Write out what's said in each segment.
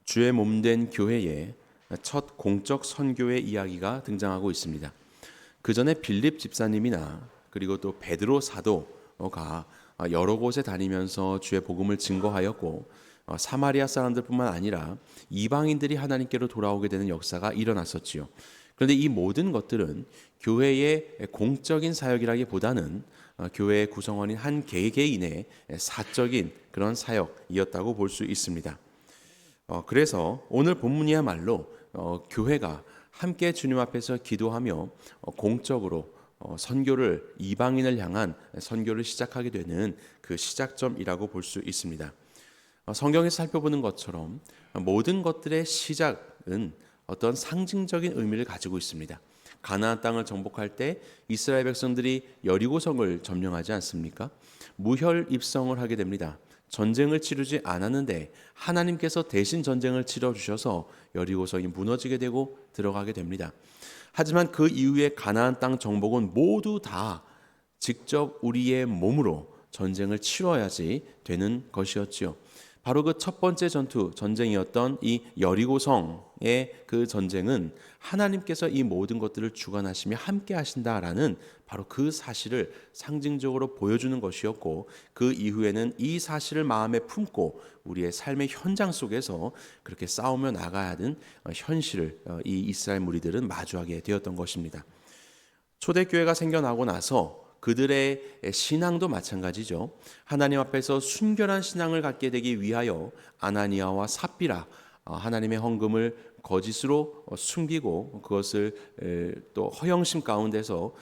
주의 몸된 교회에 첫 공적 선교의 이야기가 등장하고 있습니다. 그 전에 빌립 집사님이나 그리고 또 베드로 사도가 여러 곳에 다니면서 주의 복음을 증거하였고, 사마리아 사람들뿐만 아니라 이방인들이 하나님께로 돌아오게 되는 역사가 일어났었지요. 그런데 이 모든 것들은 교회의 공적인 사역이라기보다는 교회의 구성원인 한 개개인의 사적인 그런 사역이었다고 볼 수 있습니다. 그래서 오늘 본문이야말로 교회가 함께 주님 앞에서 기도하며 공적으로 선교를, 이방인을 향한 선교를 시작하게 되는 그 시작점이라고 볼 수 있습니다. 성경에서 살펴보는 것처럼 모든 것들의 시작은 어떤 상징적인 의미를 가지고 있습니다. 가나안 땅을 정복할 때 이스라엘 백성들이 여리고성을 점령하지 않습니까? 무혈 입성을 하게 됩니다. 전쟁을 치르지 않았는데 하나님께서 대신 전쟁을 치러 주셔서 여리고성이 무너지게 되고 들어가게 됩니다. 하지만 그 이후에 가나안 땅 정복은 모두 다 직접 우리의 몸으로 전쟁을 치러야지 되는 것이었지요. 바로 그 첫 번째 전쟁이었던 이 여리고성의 그 전쟁은 하나님께서 이 모든 것들을 주관하시며 함께 하신다라는 바로 그 사실을 상징적으로 보여주는 것이었고, 그 이후에는 이 사실을 마음에 품고 우리의 삶의 현장 속에서 그렇게 싸우며 나가야 하는 현실을 이 이스라엘 무리들은 마주하게 되었던 것입니다. 초대교회가 생겨나고 나서 그들의 신앙도 마찬가지죠. 하나님 앞에서 순결한 신앙을 갖게 되기 위하여 아나니아와 삽비라, 하나님의 헌금을 거짓으로 숨기고 그것을 또 허영심 가운데서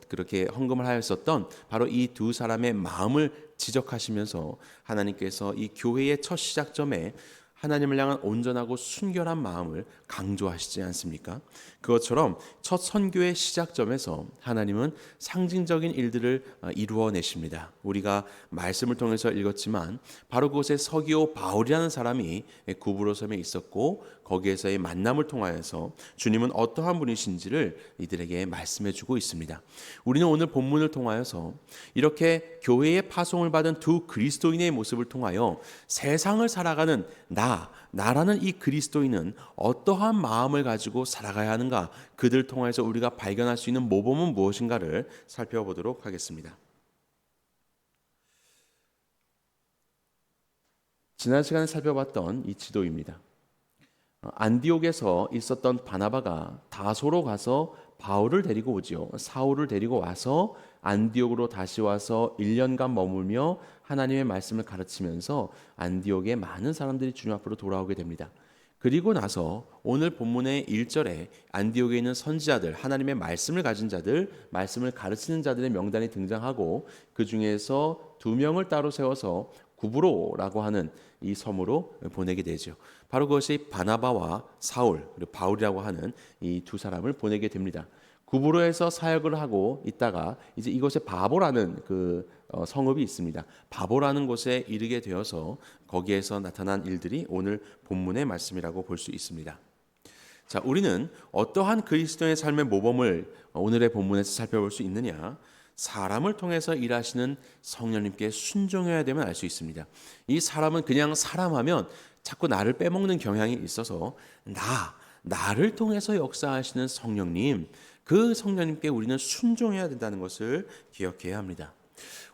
그렇게 헌금을 하였었던 바로 이 두 사람의 마음을 지적하시면서 하나님께서 이 교회의 첫 시작점에 하나님을 향한 온전하고 순결한 마음을 강조하시지 않습니까? 그것처럼 첫 선교의 시작점에서 하나님은 상징적인 일들을 이루어내십니다. 우리가 말씀을 통해서 읽었지만 바로 그곳에 서기오 바울이라는 사람이 구브로섬에 있었고, 거기에서의 만남을 통하여서 주님은 어떠한 분이신지를 이들에게 말씀해 주고 있습니다. 우리는 오늘 본문을 통하여서 이렇게 교회의 파송을 받은 두 그리스도인의 모습을 통하여 세상을 살아가는 나라는 이 그리스도인은 어떠한 마음을 가지고 살아가야 하는가, 그들 통해서 우리가 발견할 수 있는 모범은 무엇인가를 살펴보도록 하겠습니다. 지난 시간에 살펴봤던 이 지도입니다. 안디옥에서 있었던 바나바가 다소로 가서 바울을 데리고 오지요. 사울을 데리고 와서 안디옥으로 다시 와서 1년간 머물며 하나님의 말씀을 가르치면서 안디옥에 많은 사람들이 주님 앞으로 돌아오게 됩니다. 그리고 나서 오늘 본문의 1절에 안디옥에 있는 선지자들, 하나님의 말씀을 가진 자들, 말씀을 가르치는 자들의 명단이 등장하고, 그 중에서 2명을 따로 세워서 구브로라고 하는 이 섬으로 보내게 되죠. 바로 그것이 바나바와 사울, 그리고 바울이라고 하는 이 두 사람을 보내게 됩니다. 구브로에서 사역을 하고 있다가 이제 이곳에 바보라는 그 성읍이 있습니다. 바보라는 곳에 이르게 되어서 거기에서 나타난 일들이 오늘 본문의 말씀이라고 볼 수 있습니다. 자, 우리는 어떠한 그리스도의 삶의 모범을 오늘의 본문에서 살펴볼 수 있느냐? 사람을 통해서 일하시는 성령님께 순종해야 되면 알 수 있습니다. 이 사람은 그냥 사람하면 자꾸 나를 빼먹는 경향이 있어서 나를 통해서 역사하시는 성령님, 그 성령님께 우리는 순종해야 된다는 것을 기억해야 합니다.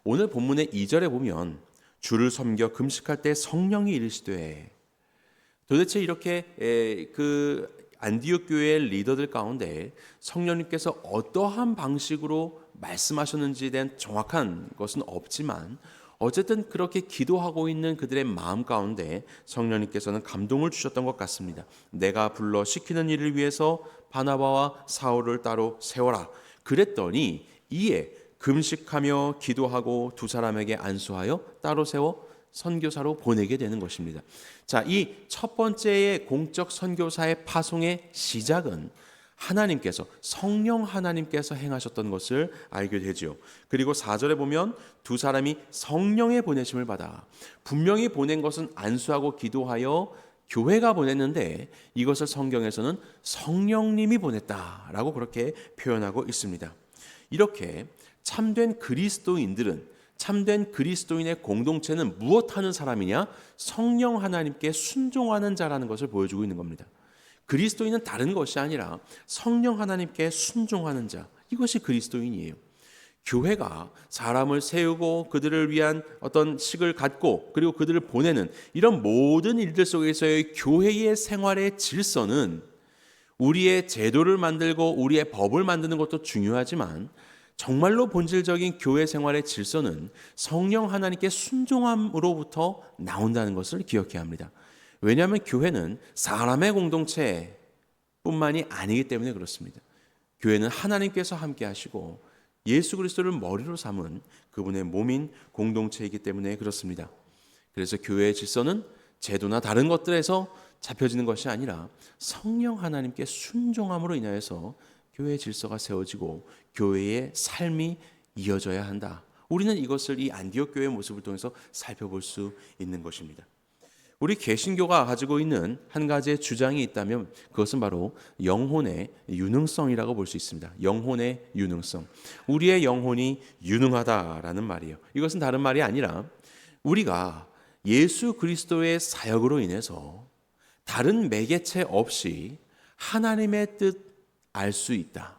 오늘 본문의 2절에 보면 주를 섬겨 금식할 때 성령이 이르시되, 도대체 이렇게 그 안디옥 교회의 리더들 가운데 성령님께서 어떠한 방식으로 말씀하셨는지에 대한 정확한 것은 없지만, 어쨌든 그렇게 기도하고 있는 그들의 마음 가운데 성령님께서는 감동을 주셨던 것 같습니다. 내가 불러 시키는 일을 위해서 바나바와 사울을 따로 세워라. 그랬더니 이에 금식하며 기도하고 두 사람에게 안수하여 따로 세워 선교사로 보내게 되는 것입니다. 자, 이 첫 번째의 공적 선교사의 파송의 시작은 하나님께서, 성령 하나님께서 행하셨던 것을 알게 되지요. 그리고 4절에 보면 두 사람이 성령의 보내심을 받아, 분명히 보낸 것은 안수하고 기도하여 교회가 보냈는데 이것을 성경에서는 성령님이 보냈다라고 그렇게 표현하고 있습니다. 이렇게 참된 그리스도인들은 참된 그리스도인의 공동체는 무엇하는 사람이냐? 성령 하나님께 순종하는 자라는 것을 보여주고 있는 겁니다. 그리스도인은 다른 것이 아니라 성령 하나님께 순종하는 자, 이것이 그리스도인이에요. 교회가 사람을 세우고 그들을 위한 어떤 식을 갖고 그리고 그들을 보내는 이런 모든 일들 속에서의 교회의 생활의 질서는 우리의 제도를 만들고 우리의 법을 만드는 것도 중요하지만 정말로 본질적인 교회 생활의 질서는 성령 하나님께 순종함으로부터 나온다는 것을 기억해야 합니다. 왜냐하면 교회는 사람의 공동체뿐만이 아니기 때문에 그렇습니다. 교회는 하나님께서 함께 하시고 예수 그리스도를 머리로 삼은 그분의 몸인 공동체이기 때문에 그렇습니다. 그래서 교회의 질서는 제도나 다른 것들에서 잡혀지는 것이 아니라 성령 하나님께 순종함으로 인하여서 교회의 질서가 세워지고 교회의 삶이 이어져야 한다. 우리는 이것을 이 안디옥 교회의 모습을 통해서 살펴볼 수 있는 것입니다. 우리 개신교가 가지고 있는 한 가지의 주장이 있다면 그것은 바로 영혼의 유능성이라고 볼 수 있습니다. 영혼의 유능성. 우리의 영혼이 유능하다라는 말이에요. 이것은 다른 말이 아니라 우리가 예수 그리스도의 사역으로 인해서 다른 매개체 없이 하나님의 뜻 알 수 있다.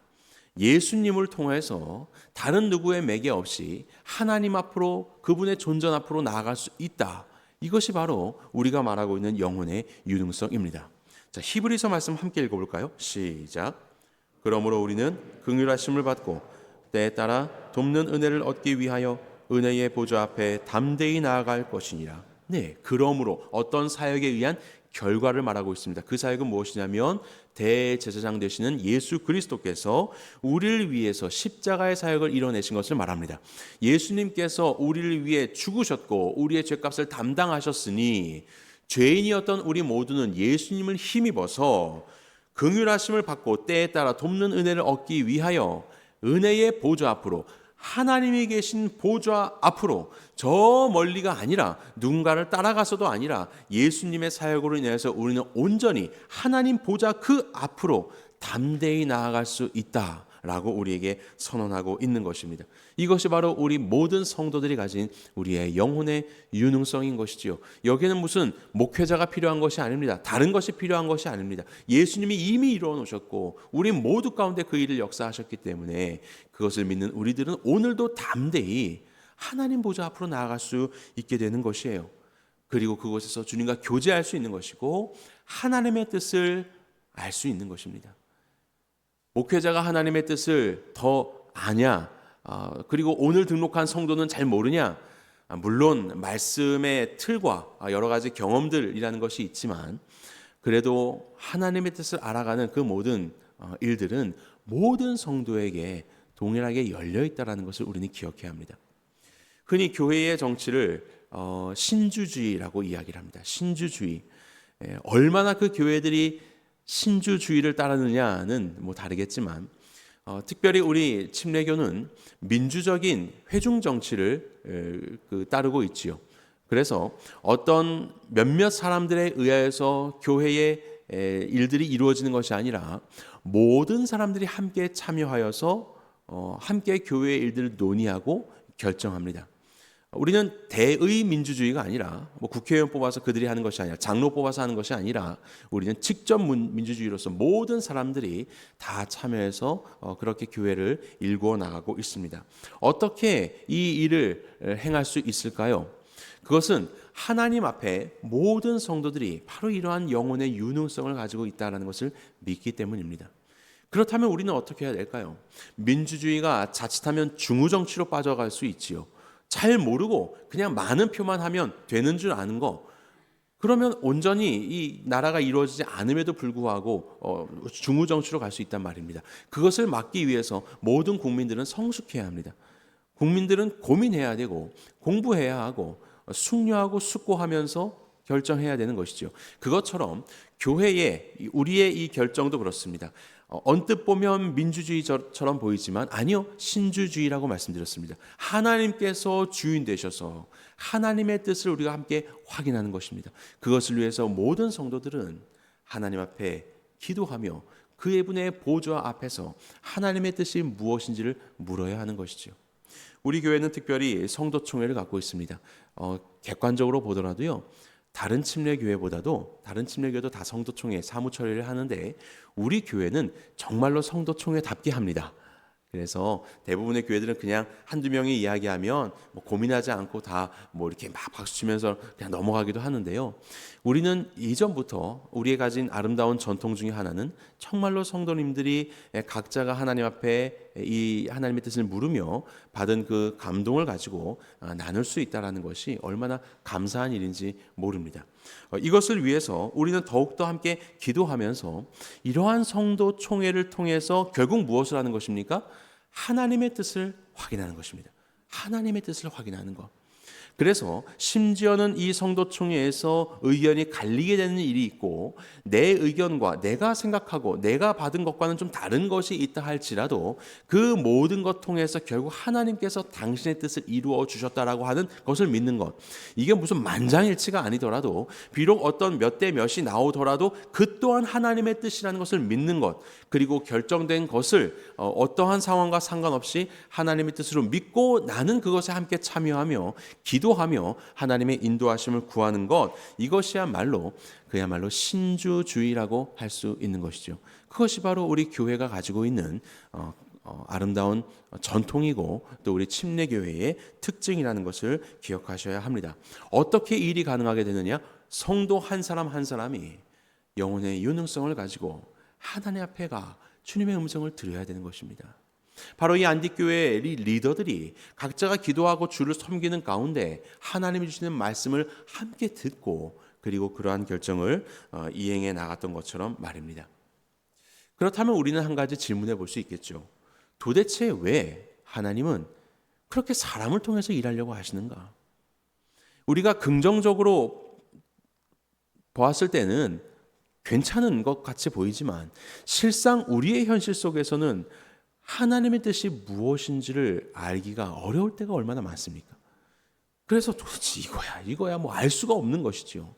예수님을 통해서 다른 누구의 매개 없이 하나님 앞으로 그분의 존전 앞으로 나아갈 수 있다. 이것이 바로 우리가 말하고 있는 영혼의 유능성입니다. 자, 히브리서 말씀 함께 읽어볼까요? 시작. 그러므로 우리는 긍휼하심을 받고 때에 따라 돕는 은혜를 얻기 위하여 은혜의 보좌 앞에 담대히 나아갈 것이니라. 네, 그러므로 어떤 사역에 의한 결과를 말하고 있습니다. 그 사역은 무엇이냐면 대제사장 되시는 예수 그리스도께서 우리를 위해서 십자가의 사역을 이뤄내신 것을 말합니다. 예수님께서 우리를 위해 죽으셨고 우리의 죄값을 담당하셨으니 죄인이었던 우리 모두는 예수님을 힘입어서 긍휼하심을 받고 때에 따라 돕는 은혜를 얻기 위하여 은혜의 보좌 앞으로, 하나님이 계신 보좌 앞으로, 저 멀리가 아니라 누군가를 따라가서도 아니라 예수님의 사역으로 인해서 우리는 온전히 하나님 보좌 그 앞으로 담대히 나아갈 수 있다라고 우리에게 선언하고 있는 것입니다. 이것이 바로 우리 모든 성도들이 가진 우리의 영혼의 유능성인 것이지요. 여기에는 무슨 목회자가 필요한 것이 아닙니다. 다른 것이 필요한 것이 아닙니다. 예수님이 이미 이루어 놓으셨고 우리 모두 가운데 그 일을 역사하셨기 때문에 그것을 믿는 우리들은 오늘도 담대히 하나님 보좌 앞으로 나아갈 수 있게 되는 것이에요. 그리고 그곳에서 주님과 교제할 수 있는 것이고 하나님의 뜻을 알 수 있는 것입니다. 목회자가 하나님의 뜻을 더 아냐? 그리고 오늘 등록한 성도는 잘 모르냐? 물론 말씀의 틀과 여러 가지 경험들이라는 것이 있지만 그래도 하나님의 뜻을 알아가는 그 모든 일들은 모든 성도에게 동일하게 열려 있다는 것을 우리는 기억해야 합니다. 흔히 교회의 정치를 신주주의라고 이야기를 합니다. 신주주의. 얼마나 그 교회들이 신주주의를 따르느냐는 다르겠지만 특별히 우리 침례교는 민주적인 회중 정치를 따르고 있지요. 그래서 어떤 몇몇 사람들에 의하여서 교회의 일들이 이루어지는 것이 아니라 모든 사람들이 함께 참여하여서 함께 교회의 일들을 논의하고 결정합니다. 우리는 대의 민주주의가 아니라 국회의원 뽑아서 그들이 하는 것이 아니라 장로 뽑아서 하는 것이 아니라 우리는 직접 민주주의로서 모든 사람들이 다 참여해서 그렇게 교회를 일구어 나가고 있습니다. 어떻게 이 일을 행할 수 있을까요? 그것은 하나님 앞에 모든 성도들이 바로 이러한 영혼의 유능성을 가지고 있다는 것을 믿기 때문입니다. 그렇다면 우리는 어떻게 해야 될까요? 민주주의가 자칫하면 중우정치로 빠져갈 수 있지요. 잘 모르고 그냥 많은 표만 하면 되는 줄 아는 거, 그러면 온전히 이 나라가 이루어지지 않음에도 불구하고 중우정치로 갈 수 있단 말입니다. 그것을 막기 위해서 모든 국민들은 성숙해야 합니다. 국민들은 고민해야 되고 공부해야 하고 숙려하고 숙고하면서 결정해야 되는 것이죠. 그것처럼 교회의 우리의 이 결정도 그렇습니다. 언뜻 보면 민주주의처럼 보이지만 아니요, 신주주의라고 말씀드렸습니다. 하나님께서 주인 되셔서 하나님의 뜻을 우리가 함께 확인하는 것입니다. 그것을 위해서 모든 성도들은 하나님 앞에 기도하며 그의 분의 보좌 앞에서 하나님의 뜻이 무엇인지를 물어야 하는 것이죠. 우리 교회는 특별히 성도총회를 갖고 있습니다. 객관적으로 보더라도요, 다른 침례교회도 다 성도총회 사무처리를 하는데 우리 교회는 정말로 성도총회답게 합니다. 그래서 대부분의 교회들은 그냥 한두 명이 이야기하면 고민하지 않고 다 이렇게 막 박수 치면서 그냥 넘어가기도 하는데요. 우리는 이전부터 우리가 가진 아름다운 전통 중에 하나는 정말로 성도님들이 각자가 하나님 앞에 이 하나님의 뜻을 물으며 받은 그 감동을 가지고 나눌 수 있다는 것이 얼마나 감사한 일인지 모릅니다. 이것을 위해서 우리는 더욱더 함께 기도하면서 이러한 성도 총회를 통해서 결국 무엇을 하는 것입니까? 하나님의 뜻을 확인하는 것입니다. 하나님의 뜻을 확인하는 것. 그래서 심지어는 이 성도총회에서 의견이 갈리게 되는 일이 있고 내 의견과 내가 생각하고 내가 받은 것과는 좀 다른 것이 있다 할지라도 그 모든 것 통해서 결국 하나님께서 당신의 뜻을 이루어 주셨다라고 하는 것을 믿는 것. 이게 무슨 만장일치가 아니더라도 비록 어떤 몇 대 몇이 나오더라도 그 또한 하나님의 뜻이라는 것을 믿는 것. 그리고 결정된 것을 어떠한 상황과 상관없이 하나님의 뜻으로 믿고 나는 그것에 함께 참여하며 기도하며 하나님의 인도하심을 구하는 것, 이것이야말로 그야말로 신주주의라고 할 수 있는 것이죠. 그것이 바로 우리 교회가 가지고 있는 아름다운 전통이고 또 우리 침례교회의 특징이라는 것을 기억하셔야 합니다. 어떻게 이 일이 가능하게 되느냐? 성도 한 사람 한 사람이 영혼의 유능성을 가지고 하나님 앞에 가 주님의 음성을 들어야 되는 것입니다. 바로 이 안디교회의 리더들이 각자가 기도하고 주를 섬기는 가운데 하나님이 주시는 말씀을 함께 듣고 그리고 그러한 결정을 이행해 나갔던 것처럼 말입니다. 그렇다면 우리는 한 가지 질문해 볼 수 있겠죠. 도대체 왜 하나님은 그렇게 사람을 통해서 일하려고 하시는가? 우리가 긍정적으로 보았을 때는 괜찮은 것 같이 보이지만 실상 우리의 현실 속에서는 하나님의 뜻이 무엇인지를 알기가 어려울 때가 얼마나 많습니까? 그래서 도대체 이거야 알 수가 없는 것이죠.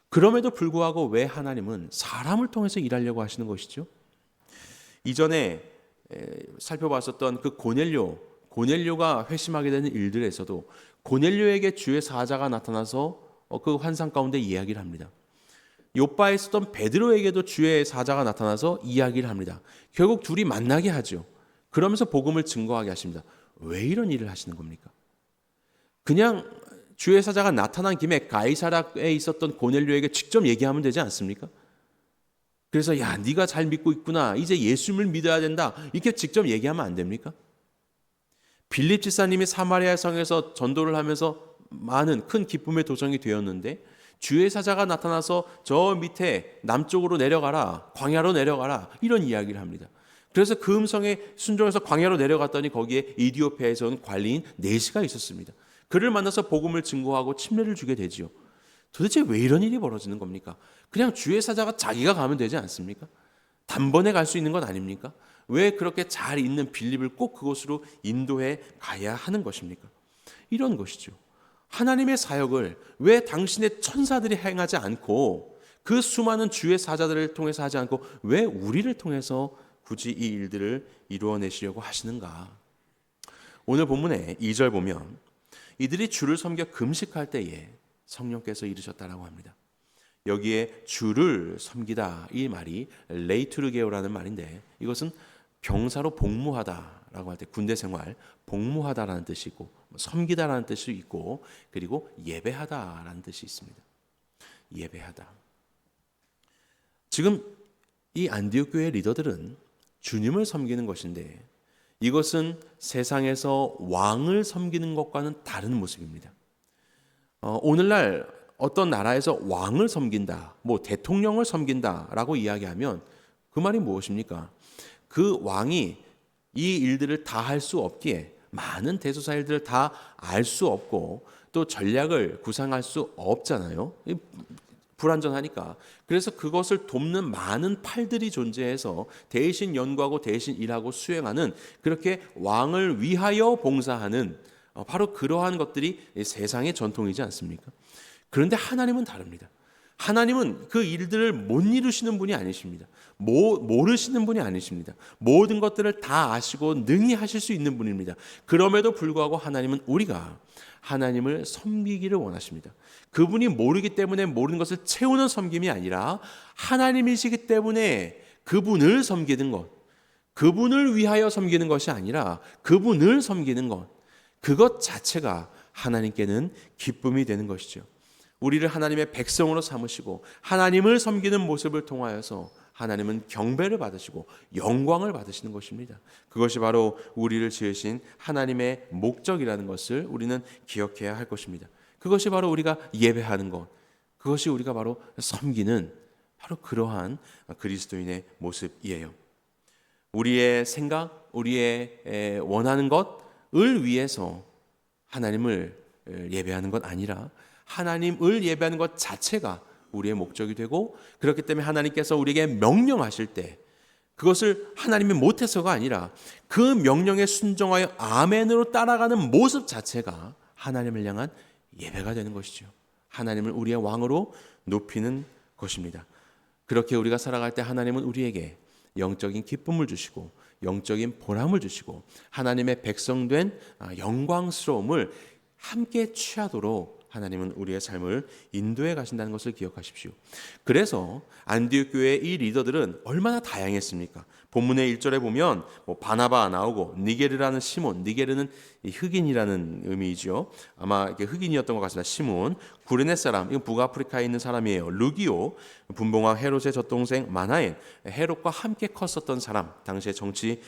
그럼에도 불구하고 왜 하나님은 사람을 통해서 일하려고 하시는 것이죠? 이전에 살펴봤었던 그 고넬료가 회심하게 되는 일들에서도 고넬료에게 주의 사자가 나타나서 그 환상 가운데 이야기를 합니다. 요바에 있었던 베드로에게도 주의 사자가 나타나서 이야기를 합니다. 결국 둘이 만나게 하죠. 그러면서 복음을 증거하게 하십니다. 왜 이런 일을 하시는 겁니까? 그냥 주의 사자가 나타난 김에 가이사랴에 있었던 고넬료에게 직접 얘기하면 되지 않습니까? 그래서 네가 잘 믿고 있구나. 이제 예수님을 믿어야 된다. 이렇게 직접 얘기하면 안 됩니까? 빌립 지사님이 사마리아 성에서 전도를 하면서 많은 큰 기쁨의 도성이 되었는데 주의 사자가 나타나서 저 밑에 남쪽으로 내려가라, 광야로 내려가라 이런 이야기를 합니다. 그래서 그 음성에 순종해서 광야로 내려갔더니 거기에 이디오피아에서 온 관리인 네시가 있었습니다. 그를 만나서 복음을 증거하고 침례를 주게 되지요. 도대체 왜 이런 일이 벌어지는 겁니까? 그냥 주의 사자가 자기가 가면 되지 않습니까? 단번에 갈 수 있는 건 아닙니까? 왜 그렇게 잘 있는 빌립을 꼭 그곳으로 인도해 가야 하는 것입니까? 이런 것이죠. 하나님의 사역을 왜 당신의 천사들이 행하지 않고 그 수많은 주의 사자들을 통해서 하지 않고 왜 우리를 통해서 굳이 이 일들을 이루어내시려고 하시는가? 오늘 본문의 2절 보면 이들이 주를 섬겨 금식할 때에 성령께서 이르셨다라고 합니다. 여기에 주를 섬기다 이 말이 레이투르게오라는 말인데 이것은 병사로 복무하다라고 할 때 군대 생활 복무하다라는 뜻이 있고 섬기다라는 뜻이 있고 그리고 예배하다라는 뜻이 있습니다. 예배하다. 지금 이 안디옥 교회 리더들은 주님을 섬기는 것인데 이것은 세상에서 왕을 섬기는 것과는 다른 모습입니다. 오늘날 어떤 나라에서 왕을 섬긴다, 대통령을 섬긴다라고 이야기하면 그 말이 무엇입니까? 그 왕이 이 일들을 다 할 수 없기에 많은 대소사 일들을 다 알 수 없고 또 전략을 구상할 수 없잖아요. 불완전하니까. 그래서 그것을 돕는 많은 팔들이 존재해서 대신 연구하고 대신 일하고 수행하는 그렇게 왕을 위하여 봉사하는 바로 그러한 것들이 세상의 전통이지 않습니까? 그런데 하나님은 다릅니다. 하나님은 그 일들을 못 이루시는 분이 아니십니다. 모르시는 분이 아니십니다. 모든 것들을 다 아시고 능히 하실 수 있는 분입니다. 그럼에도 불구하고 하나님은 우리가 하나님을 섬기기를 원하십니다. 그분이 모르기 때문에 모르는 것을 채우는 섬김이 아니라 하나님이시기 때문에 그분을 섬기는 것, 그분을 위하여 섬기는 것이 아니라 그분을 섬기는 것, 그것 자체가 하나님께는 기쁨이 되는 것이죠. 우리를 하나님의 백성으로 삼으시고 하나님을 섬기는 모습을 통하여서 하나님은 경배를 받으시고 영광을 받으시는 것입니다. 그것이 바로 우리를 지으신 하나님의 목적이라는 것을 우리는 기억해야 할 것입니다. 그것이 바로 우리가 예배하는 것, 그것이 우리가 바로 섬기는 바로 그러한 그리스도인의 모습이에요. 우리의 생각, 우리의 원하는 것을 위해서 하나님을 예배하는 것 아니라 하나님을 예배하는 것 자체가 우리의 목적이 되고, 그렇기 때문에 하나님께서 우리에게 명령하실 때 그것을 하나님이 못해서가 아니라 그 명령에 순종하여 아멘으로 따라가는 모습 자체가 하나님을 향한 예배가 되는 것이죠. 하나님을 우리의 왕으로 높이는 것입니다. 그렇게 우리가 살아갈 때 하나님은 우리에게 영적인 기쁨을 주시고 영적인 보람을 주시고 하나님의 백성된 영광스러움을 함께 취하도록 하나님은 우리의 삶을 인도해 가신다는 것을 기억하십시오. 그래서 안디옥 교회의 이 리더들은 얼마나 다양했습니까? 본문의 1절에 보면 바나바 나오고 니게르라는 시몬, 니게르는 흑인이라는 의미이죠. 아마 흑인이었던 것 같습니다. 시몬, 구레네 사람, 이건 북아프리카에 있는 사람이에요. 루기오, 분봉왕 헤롯의 젖동생 마나엔, 헤롯과 함께 컸었던 사람, 당시의 정치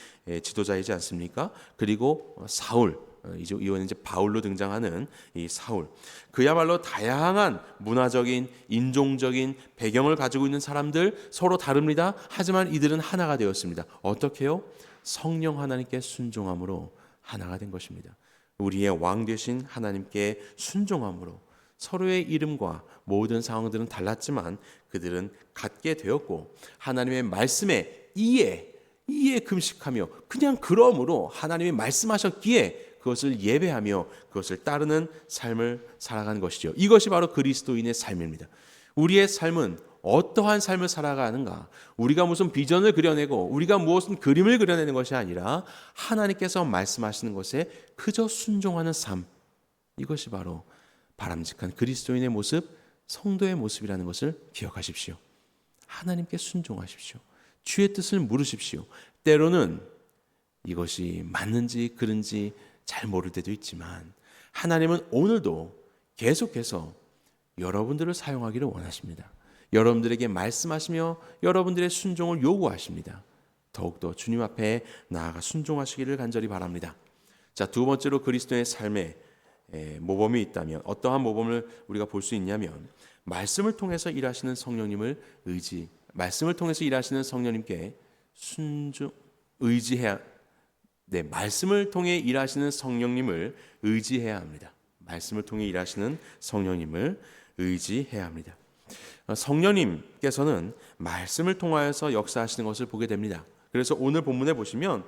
지도자이지 않습니까? 그리고 사울, 이번에 이제 바울로 등장하는 이 사울, 그야말로 다양한 문화적인, 인종적인 배경을 가지고 있는 사람들 서로 다릅니다. 하지만 이들은 하나가 되었습니다. 어떻게요? 성령 하나님께 순종함으로 하나가 된 것입니다. 우리의 왕 되신 하나님께 순종함으로 서로의 이름과 모든 상황들은 달랐지만 그들은 같게 되었고, 하나님의 말씀에 이에 금식하며 그냥 그러므로 하나님이 말씀하셨기에 그것을 예배하며 그것을 따르는 삶을 살아가는 것이죠. 이것이 바로 그리스도인의 삶입니다. 우리의 삶은 어떠한 삶을 살아가는가? 우리가 무슨 비전을 그려내고 우리가 무엇은 그림을 그려내는 것이 아니라 하나님께서 말씀하시는 것에 그저 순종하는 삶, 이것이 바로 바람직한 그리스도인의 모습, 성도의 모습이라는 것을 기억하십시오. 하나님께 순종하십시오. 주의 뜻을 물으십시오. 때로는 이것이 맞는지 그른지 잘 모를 때도 있지만 하나님은 오늘도 계속해서 여러분들을 사용하기를 원하십니다. 여러분들에게 말씀하시며 여러분들의 순종을 요구하십니다. 더욱더 주님 앞에 나아가 순종하시기를 간절히 바랍니다. 자, 두 번째로 그리스도의 삶에 모범이 있다면 어떠한 모범을 우리가 볼 수 있냐면 말씀을 통해서 일하시는 성령님을 말씀을 통해서 일하시는 성령님께 의지해야, 말씀을 통해 일하시는 성령님을 의지해야 합니다. 말씀을 통해 일하시는 성령님을 의지해야 합니다. 성령님께서는 말씀을 통하여서 역사하시는 것을 보게 됩니다. 그래서 오늘 본문에 보시면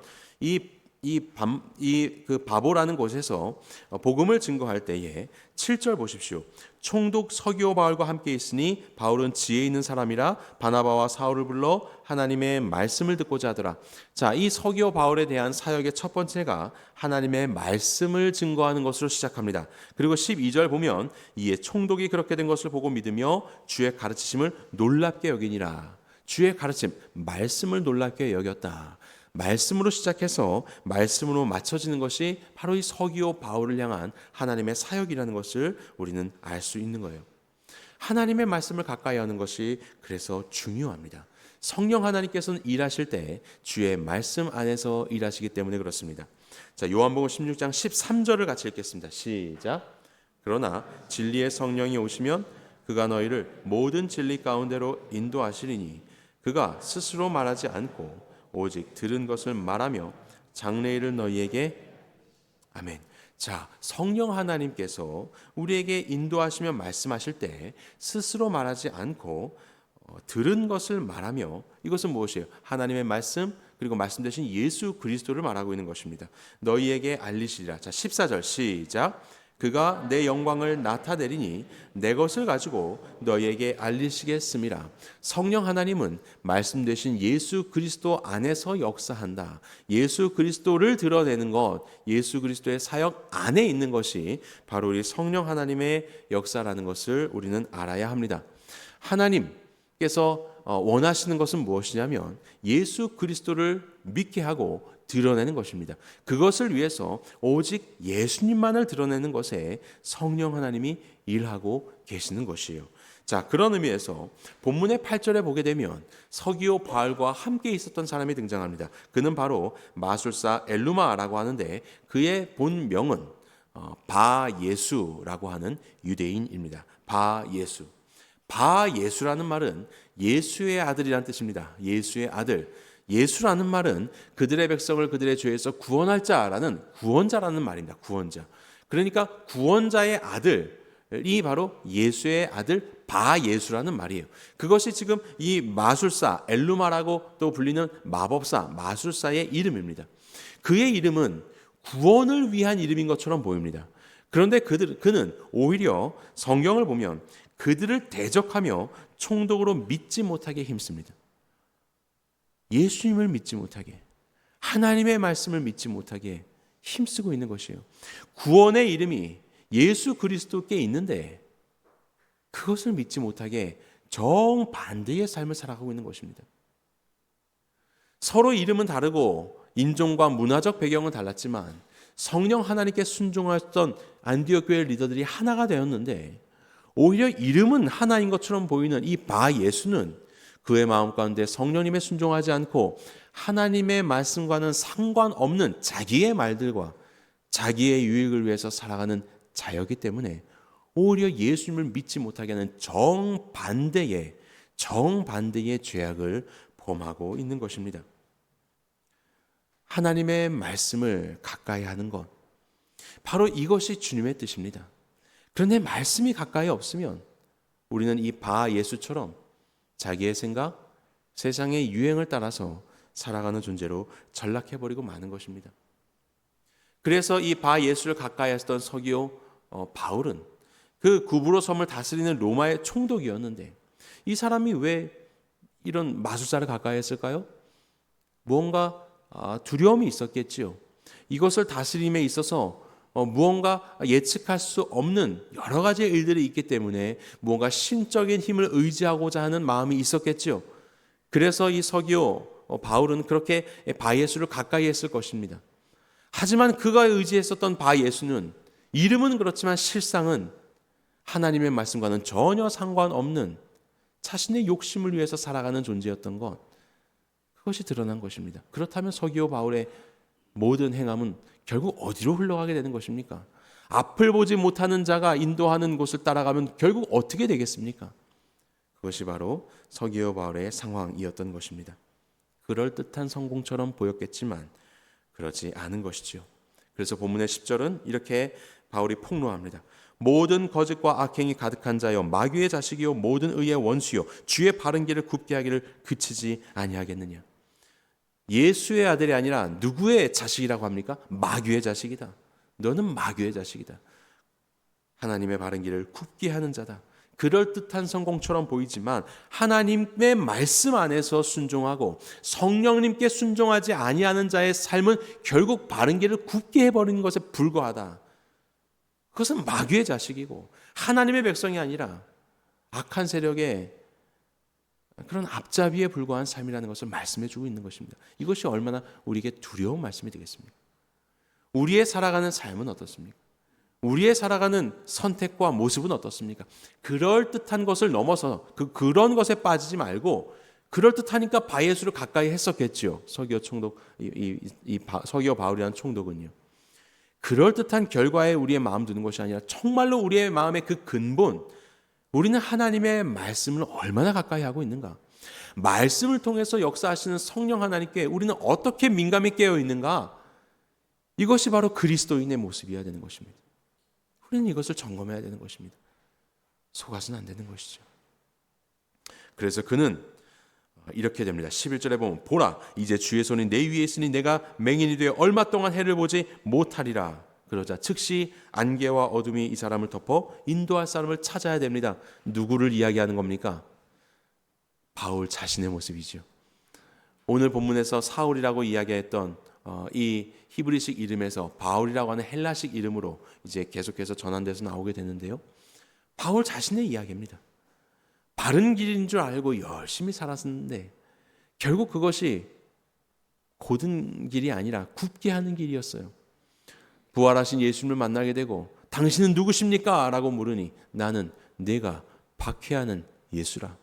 그 바보라는 곳에서 복음을 증거할 때에 7절 보십시오. 총독 서기오 바울과 함께 있으니 바울은 지혜 있는 사람이라 바나바와 사울을 불러 하나님의 말씀을 듣고자 하더라. 자, 이 서기오 바울에 대한 사역의 첫 번째가 하나님의 말씀을 증거하는 것으로 시작합니다. 그리고 12절 보면 이에 총독이 그렇게 된 것을 보고 믿으며 주의 가르치심을 놀랍게 여기니라. 주의 가르침, 말씀을 놀랍게 여겼다. 말씀으로 시작해서 말씀으로 맞춰지는 것이 바로 이 서기오 바울을 향한 하나님의 사역이라는 것을 우리는 알 수 있는 거예요. 하나님의 말씀을 가까이 하는 것이 그래서 중요합니다. 성령 하나님께서는 일하실 때 주의 말씀 안에서 일하시기 때문에 그렇습니다. 자, 요한복음 16장 13절을 같이 읽겠습니다. 시작. 그러나 진리의 성령이 오시면 그가 너희를 모든 진리 가운데로 인도하시리니 그가 스스로 말하지 않고 오직 들은 것을 말하며 장래일을 너희에게 아멘. 자, 성령 하나님께서 우리에게 인도하시며 말씀하실 때 스스로 말하지 않고 들은 것을 말하며, 이것은 무엇이에요? 하나님의 말씀, 그리고 말씀 대신 예수 그리스도를 말하고 있는 것입니다. 너희에게 알리시리라. 자, 14절 시작. 그가 내 영광을 나타내리니 내 것을 가지고 너희에게 알리시겠음이라. 성령 하나님은 말씀 되신 예수 그리스도 안에서 역사한다. 예수 그리스도를 드러내는 것, 예수 그리스도의 사역 안에 있는 것이 바로 우리 성령 하나님의 역사라는 것을 우리는 알아야 합니다. 하나님께서 원하시는 것은 무엇이냐면 예수 그리스도를 믿게 하고 드러내는 것입니다. 그것을 위해서 오직 예수님만을 드러내는 것에 성령 하나님이 일하고 계시는 것이에요. 자, 그런 의미에서 본문의 8절에 보게 되면 서기오 바울과 함께 있었던 사람이 등장합니다. 그는 바로 마술사 엘루마라고 하는데 그의 본명은 바예수라고 하는 유대인입니다. 바예수. 바예수라는 말은 예수의 아들이라는 뜻입니다. 예수의 아들. 예수라는 말은 그들의 백성을 그들의 죄에서 구원할 자라는 구원자라는 말입니다. 구원자. 그러니까 구원자의 아들이 바로 예수의 아들 바예수라는 말이에요. 그것이 지금 이 마술사 엘루마라고 또 불리는 마법사 마술사의 이름입니다. 그의 이름은 구원을 위한 이름인 것처럼 보입니다. 그런데 그는 오히려 성경을 보면 그들을 대적하며 총독으로 믿지 못하게 힘씁니다. 예수님을 믿지 못하게, 하나님의 말씀을 믿지 못하게 힘쓰고 있는 것이에요. 구원의 이름이 예수 그리스도께 있는데 그것을 믿지 못하게 정반대의 삶을 살아가고 있는 것입니다. 서로 이름은 다르고 인종과 문화적 배경은 달랐지만 성령 하나님께 순종했던 안디옥 교회 리더들이 하나가 되었는데 오히려 이름은 하나인 것처럼 보이는 이 바예수는 그의 마음 가운데 성령님에 순종하지 않고 하나님의 말씀과는 상관없는 자기의 말들과 자기의 유익을 위해서 살아가는 자였기 때문에 오히려 예수님을 믿지 못하게 하는 정반대의 죄악을 범하고 있는 것입니다. 하나님의 말씀을 가까이 하는 것, 바로 이것이 주님의 뜻입니다. 그런데 말씀이 가까이 없으면 우리는 이 바예수처럼 자기의 생각, 세상의 유행을 따라서 살아가는 존재로 전락해버리고 마는 것입니다. 그래서 이 바예수를 가까이 했던 서기오 바울은 그 구브로 섬을 다스리는 로마의 총독이었는데 이 사람이 왜 이런 마술사를 가까이 했을까요? 무언가 두려움이 있었겠지요. 이것을 다스림에 있어서 무언가 예측할 수 없는 여러 가지 일들이 있기 때문에 무언가 신적인 힘을 의지하고자 하는 마음이 있었겠지요. 그래서 이 서기오 바울은 그렇게 바예수를 가까이 했을 것입니다. 하지만 그가 의지했었던 바예수는 이름은 그렇지만 실상은 하나님의 말씀과는 전혀 상관없는 자신의 욕심을 위해서 살아가는 존재였던 것, 그것이 드러난 것입니다. 그렇다면 서기오 바울의 모든 행함은 결국 어디로 흘러가게 되는 것입니까? 앞을 보지 못하는 자가 인도하는 곳을 따라가면 결국 어떻게 되겠습니까? 그것이 바로 서기오 바울의 상황이었던 것입니다. 그럴듯한 성공처럼 보였겠지만 그렇지 않은 것이지요. 그래서 본문의 10절은 이렇게 바울이 폭로합니다. 모든 거짓과 악행이 가득한 자여 마귀의 자식이요 모든 의의 원수요 주의 바른 길을 굽게 하기를 그치지 아니하겠느냐. 예수의 아들이 아니라 누구의 자식이라고 합니까? 마귀의 자식이다. 너는 마귀의 자식이다. 하나님의 바른 길을 굽게 하는 자다. 그럴듯한 성공처럼 보이지만 하나님의 말씀 안에서 순종하고 성령님께 순종하지 아니하는 자의 삶은 결국 바른 길을 굽게 해버리는 것에 불과하다. 그것은 마귀의 자식이고 하나님의 백성이 아니라 악한 세력의 그런 앞잡이에 불과한 삶이라는 것을 말씀해 주고 있는 것입니다. 이것이 얼마나 우리에게 두려운 말씀이 되겠습니까? 우리의 살아가는 삶은 어떻습니까? 우리의 살아가는 선택과 모습은 어떻습니까? 그럴듯한 것을 넘어서 그런 것에 빠지지 말고 그럴듯하니까 바예수를 가까이 했었겠지요. 서기오 총독, 서기오 바울이라는 총독은요. 그럴듯한 결과에 우리의 마음 두는 것이 아니라 정말로 우리의 마음의 그 근본, 우리는 하나님의 말씀을 얼마나 가까이 하고 있는가? 말씀을 통해서 역사하시는 성령 하나님께 우리는 어떻게 민감히 깨어 있는가? 이것이 바로 그리스도인의 모습이어야 되는 것입니다. 우리는 이것을 점검해야 되는 것입니다. 속아서는 안 되는 것이죠. 그래서 그는 이렇게 됩니다. 11절에 보면 보라 이제 주의 손이 내 위에 있으니 내가 맹인이 되어 얼마 동안 해를 보지 못하리라 그러자 즉시 안개와 어둠이 이 사람을 덮어 인도할 사람을 찾아야 됩니다. 누구를 이야기하는 겁니까? 바울 자신의 모습이죠. 오늘 본문에서 사울이라고 이야기했던 이 히브리식 이름에서 바울이라고 하는 헬라식 이름으로 이제 계속해서 전환돼서 나오게 되는데요. 바울 자신의 이야기입니다. 바른 길인 줄 알고 열심히 살았는데 결국 그것이 곧은 길이 아니라 굽게 하는 길이었어요. 부활하신 예수님을 만나게 되고 당신은 누구십니까? 라고 물으니 나는 내가 박해하는 예수라.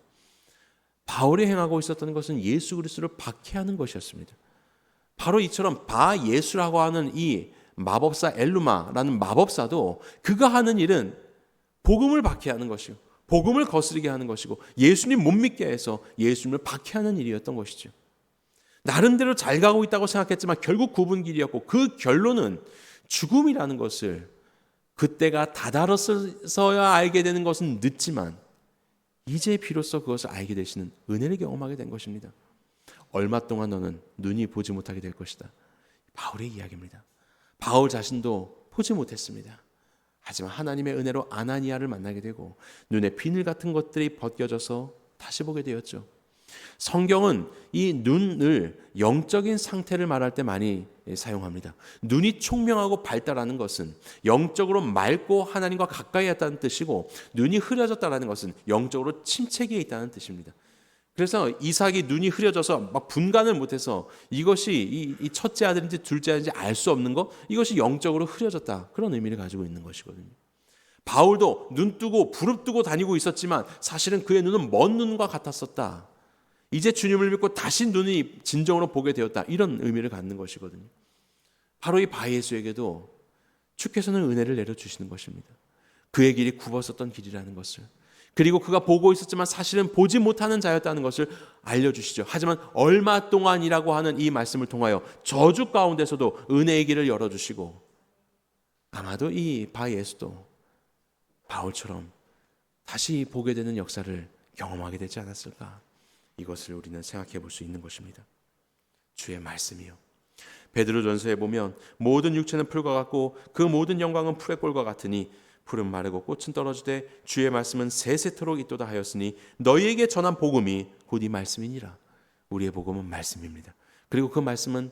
바울이 행하고 있었던 것은 예수 그리스도를 박해하는 것이었습니다. 바로 이처럼 바예수라고 하는 이 마법사 엘루마라는 마법사도 그가 하는 일은 복음을 박해하는 것이고 복음을 거스르게 하는 것이고 예수님 못 믿게 해서 예수님을 박해하는 일이었던 것이죠. 나름대로 잘 가고 있다고 생각했지만 결국 굽은 길이었고 그 결론은 죽음이라는 것을 그때가 다다랐어야 알게 되는 것은 늦지만 이제 비로소 그것을 알게 되시는 은혜를 경험하게 된 것입니다. 얼마 동안 너는 눈이 보지 못하게 될 것이다. 바울의 이야기입니다. 바울 자신도 보지 못했습니다. 하지만 하나님의 은혜로 아나니아를 만나게 되고 눈에 비늘 같은 것들이 벗겨져서 다시 보게 되었죠. 성경은 이 눈을 영적인 상태를 말할 때 많이 사용합니다. 눈이 총명하고 발달하는 것은 영적으로 맑고 하나님과 가까이 했다는 뜻이고 눈이 흐려졌다는 것은 영적으로 침체기에 있다는 뜻입니다. 그래서 이삭이 눈이 흐려져서 막 분간을 못해서 이것이 이 첫째 아들인지 둘째 아들인지 알 수 없는 것, 이것이 영적으로 흐려졌다, 그런 의미를 가지고 있는 것이거든요. 바울도 눈 뜨고 부릅뜨고 다니고 있었지만 사실은 그의 눈은 먼 눈과 같았었다. 이제 주님을 믿고 다시 눈이 진정으로 보게 되었다, 이런 의미를 갖는 것이거든요. 바로 이 바예수에게도 주께서는 은혜를 내려주시는 것입니다. 그의 길이 굽었었던 길이라는 것을, 그리고 그가 보고 있었지만 사실은 보지 못하는 자였다는 것을 알려주시죠. 하지만 얼마 동안이라고 하는 이 말씀을 통하여 저주 가운데서도 은혜의 길을 열어주시고 아마도 이 바예수도 바울처럼 다시 보게 되는 역사를 경험하게 되지 않았을까, 이것을 우리는 생각해 볼 수 있는 것입니다. 주의 말씀이요, 베드로전서에 보면 모든 육체는 풀과 같고 그 모든 영광은 풀의 꼴과 같으니 풀은 마르고 꽃은 떨어지되 주의 말씀은 세세토록 있도다 하였으니 너희에게 전한 복음이 곧 이 말씀이니라. 우리의 복음은 말씀입니다. 그리고 그 말씀은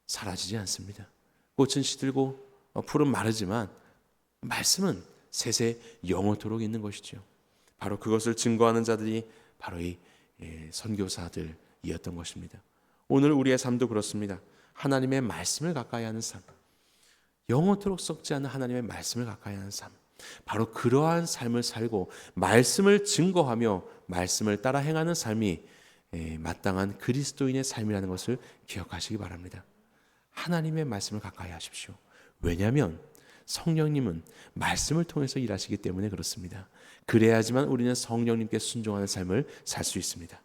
사라지지 않습니다. 꽃은 시들고 풀은 마르지만 말씀은 세세 영원토록 있는 것이죠. 바로 그것을 증거하는 자들이 바로 이 선교사들이었던 것입니다. 오늘 우리의 삶도 그렇습니다. 하나님의 말씀을 가까이 하는 삶, 영원토록 썩지 않는 하나님의 말씀을 가까이 하는 삶, 바로 그러한 삶을 살고 말씀을 증거하며 말씀을 따라 행하는 삶이 마땅한 그리스도인의 삶이라는 것을 기억하시기 바랍니다. 하나님의 말씀을 가까이 하십시오. 왜냐하면 성령님은 말씀을 통해서 일하시기 때문에 그렇습니다. 그래야지만 우리는 성령님께 순종하는 삶을 살 수 있습니다.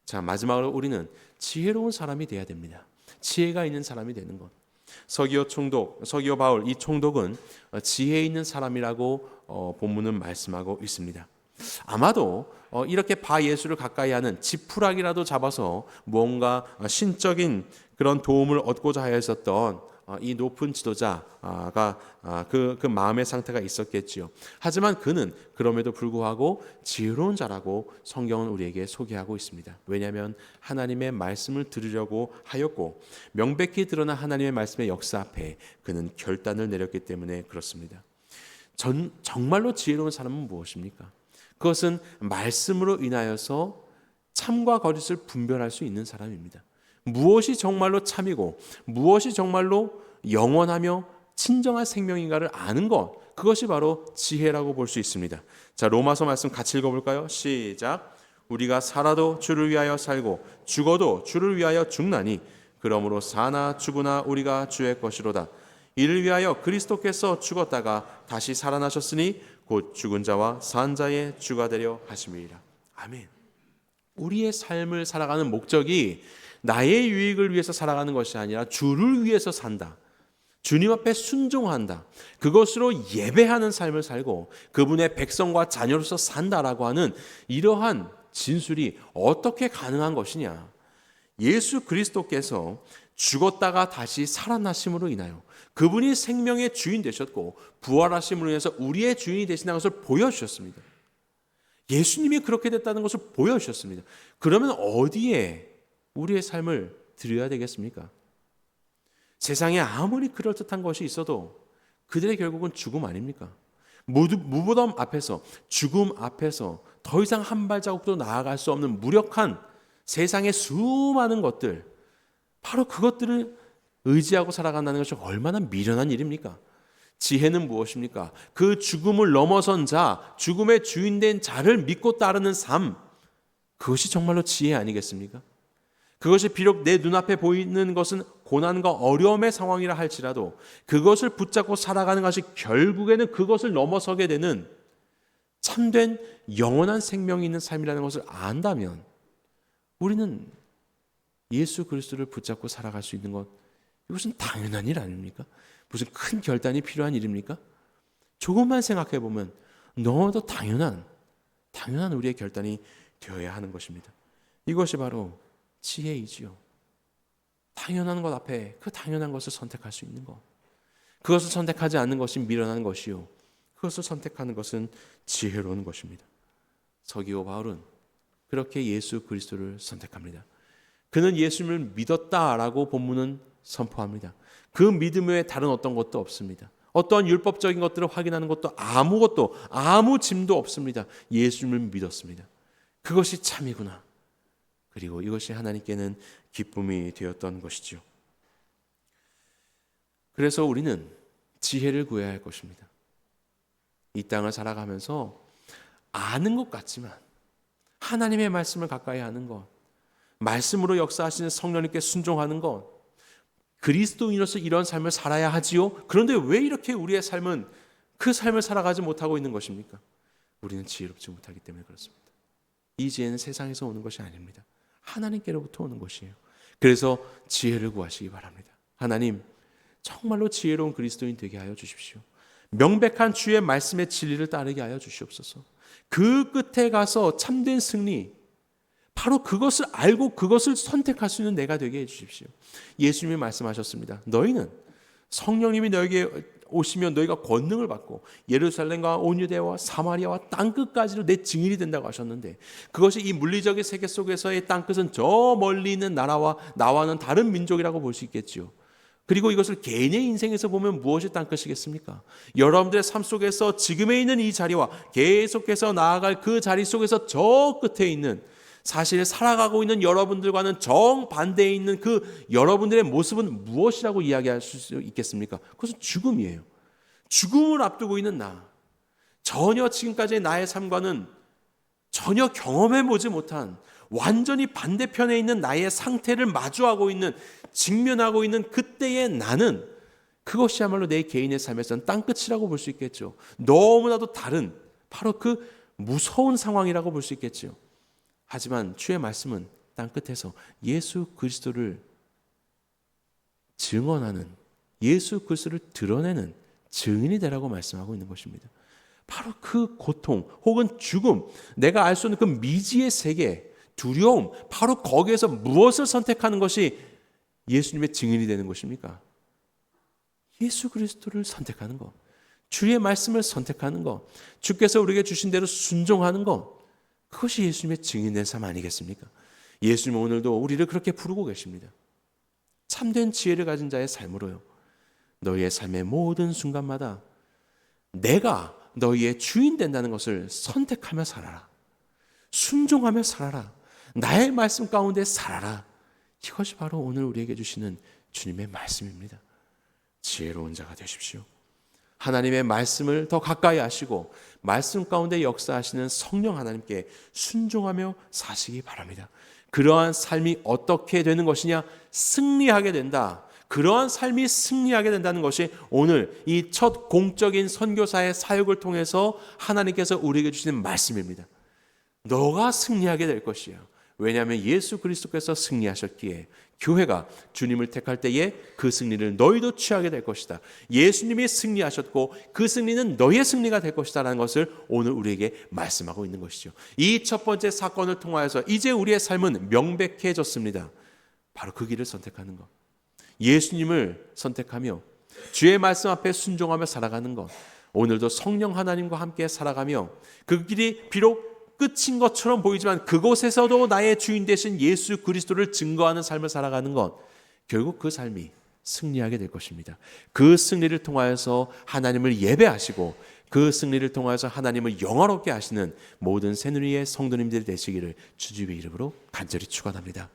자, 마지막으로 우리는 지혜로운 사람이 되어야 됩니다. 지혜가 있는 사람이 되는 것. 서기오 바울, 이 총독은 지혜 있는 사람이라고 본문은 말씀하고 있습니다. 아마도 이렇게 바예수를 가까이 하는 지푸라기라도 잡아서 뭔가 신적인 그런 도움을 얻고자 하였었던 이 높은 지도자가 그 마음의 상태가 있었겠지요. 하지만 그는 그럼에도 불구하고 지혜로운 자라고 성경은 우리에게 소개하고 있습니다. 왜냐하면 하나님의 말씀을 들으려고 하였고 명백히 드러난 하나님의 말씀의 역사 앞에 그는 결단을 내렸기 때문에 그렇습니다. 정말로 지혜로운 사람은 무엇입니까? 그것은 말씀으로 인하여서 참과 거짓을 분별할 수 있는 사람입니다. 무엇이 정말로 참이고 무엇이 정말로 영원하며 친정한 생명인가를 아는 것, 그것이 바로 지혜라고 볼 수 있습니다. 자, 로마서 말씀 같이 읽어볼까요? 시작. 우리가 살아도 주를 위하여 살고 죽어도 주를 위하여 죽나니 그러므로 사나 죽으나 우리가 주의 것이로다. 이를 위하여 그리스도께서 죽었다가 다시 살아나셨으니 곧 죽은 자와 산 자의 주가 되려 하심이라. 아멘. 우리의 삶을 살아가는 목적이 나의 유익을 위해서 살아가는 것이 아니라 주를 위해서 산다. 주님 앞에 순종한다. 그것으로 예배하는 삶을 살고 그분의 백성과 자녀로서 산다라고 하는 이러한 진술이 어떻게 가능한 것이냐. 예수 그리스도께서 죽었다가 다시 살아나심으로 인하여 그분이 생명의 주인 되셨고 부활하심으로 인해서 우리의 주인이 되신다는 것을 보여주셨습니다. 예수님이 그렇게 됐다는 것을 보여주셨습니다. 그러면 어디에 우리의 삶을 드려야 되겠습니까? 세상에 아무리 그럴듯한 것이 있어도 그들의 결국은 죽음 아닙니까? 무덤 앞에서, 죽음 앞에서 더 이상 한 발자국도 나아갈 수 없는 무력한 세상의 수많은 것들, 바로 그것들을 의지하고 살아간다는 것이 얼마나 미련한 일입니까? 지혜는 무엇입니까? 그 죽음을 넘어선 자, 죽음의 주인 된 자를 믿고 따르는 삶, 그것이 정말로 지혜 아니겠습니까? 그것이 비록 내 눈앞에 보이는 것은 고난과 어려움의 상황이라 할지라도 그것을 붙잡고 살아가는 것이 결국에는 그것을 넘어서게 되는 참된 영원한 생명이 있는 삶이라는 것을 안다면 우리는 예수 그리스도를 붙잡고 살아갈 수 있는 것, 이것은 당연한 일 아닙니까? 무슨 큰 결단이 필요한 일입니까? 조금만 생각해 보면 너무도 당연한 우리의 결단이 되어야 하는 것입니다. 이것이 바로 지혜이지요. 당연한 것 앞에 그 당연한 것을 선택할 수 있는 것. 그것을 선택하지 않는 것이 미련한 것이요. 그것을 선택하는 것은 지혜로운 것입니다. 서기오 바울은 그렇게 예수 그리스도를 선택합니다. 그는 예수님을 믿었다라고 본문은 선포합니다. 그 믿음 외에 다른 어떤 것도 없습니다. 어떤 율법적인 것들을 확인하는 것도 아무것도, 아무 짐도 없습니다. 예수님을 믿었습니다. 그것이 참이구나. 그리고 이것이 하나님께는 기쁨이 되었던 것이죠. 그래서 우리는 지혜를 구해야 할 것입니다. 이 땅을 살아가면서 아는 것 같지만 하나님의 말씀을 가까이 하는 것, 말씀으로 역사하시는 성령님께 순종하는 것, 그리스도인으로서 이런 삶을 살아야 하지요. 그런데 왜 이렇게 우리의 삶은 그 삶을 살아가지 못하고 있는 것입니까? 우리는 지혜롭지 못하기 때문에 그렇습니다. 이 지혜는 세상에서 오는 것이 아닙니다. 하나님께로부터 오는 것이에요. 그래서 지혜를 구하시기 바랍니다. 하나님, 정말로 지혜로운 그리스도인 되게 하여 주십시오. 명백한 주의 말씀의 진리를 따르게 하여 주시옵소서. 그 끝에 가서 참된 승리, 바로 그것을 알고 그것을 선택할 수 있는 내가 되게 해주십시오. 예수님이 말씀하셨습니다. 너희는 성령님이 너에게 오시면 너희가 권능을 받고 예루살렘과 온 유대와 사마리아와 땅끝까지로 내 증인이 된다고 하셨는데, 그것이 이 물리적인 세계 속에서의 땅끝은 저 멀리 있는 나라와 나와는 다른 민족이라고 볼 수 있겠지요. 그리고 이것을 개인의 인생에서 보면 무엇이 땅끝이겠습니까? 여러분들의 삶 속에서 지금에 있는 이 자리와 계속해서 나아갈 그 자리 속에서 저 끝에 있는, 사실 살아가고 있는 여러분들과는 정반대에 있는 그 여러분들의 모습은 무엇이라고 이야기할 수 있겠습니까? 그것은 죽음이에요. 죽음을 앞두고 있는 나, 전혀 지금까지의 나의 삶과는 전혀 경험해보지 못한 완전히 반대편에 있는 나의 상태를 마주하고 있는, 직면하고 있는 그때의 나는, 그것이야말로 내 개인의 삶에서는 땅끝이라고 볼 수 있겠죠. 너무나도 다른 바로 그 무서운 상황이라고 볼 수 있겠죠. 하지만 주의 말씀은 땅끝에서 예수 그리스도를 증언하는, 예수 그리스도를 드러내는 증인이 되라고 말씀하고 있는 것입니다. 바로 그 고통 혹은 죽음, 내가 알 수 없는 그 미지의 세계, 두려움, 바로 거기에서 무엇을 선택하는 것이 예수님의 증인이 되는 것입니까? 예수 그리스도를 선택하는 것, 주의 말씀을 선택하는 것, 주께서 우리에게 주신 대로 순종하는 것, 그것이 예수님의 증인된 삶 아니겠습니까? 예수님은 오늘도 우리를 그렇게 부르고 계십니다. 참된 지혜를 가진 자의 삶으로요, 너희의 삶의 모든 순간마다 내가 너희의 주인 된다는 것을 선택하며 살아라. 순종하며 살아라. 나의 말씀 가운데 살아라. 이것이 바로 오늘 우리에게 주시는 주님의 말씀입니다. 지혜로운 자가 되십시오. 하나님의 말씀을 더 가까이 하시고 말씀 가운데 역사하시는 성령 하나님께 순종하며 사시기 바랍니다. 그러한 삶이 어떻게 되는 것이냐? 승리하게 된다. 그러한 삶이 승리하게 된다는 것이 오늘 이 첫 공적인 선교사의 사역을 통해서 하나님께서 우리에게 주시는 말씀입니다. 너가 승리하게 될 것이야. 왜냐하면 예수 그리스도께서 승리하셨기에 교회가 주님을 택할 때에 그 승리를 너희도 취하게 될 것이다. 예수님이 승리하셨고 그 승리는 너희의 승리가 될 것이다 라는 것을 오늘 우리에게 말씀하고 있는 것이죠. 이 첫 번째 사건을 통하여서 이제 우리의 삶은 명백해졌습니다. 바로 그 길을 선택하는 것. 예수님을 선택하며 주의 말씀 앞에 순종하며 살아가는 것, 오늘도 성령 하나님과 함께 살아가며 그 길이 비록 끝인 것처럼 보이지만 그곳에서도 나의 주인 되신 예수 그리스도를 증거하는 삶을 살아가는 것, 결국 그 삶이 승리하게 될 것입니다. 그 승리를 통하여서 하나님을 예배하시고 그 승리를 통하여서 하나님을 영화롭게 하시는 모든 새누리의 성도님들이 되시기를 주님의 이름으로 간절히 축원합니다.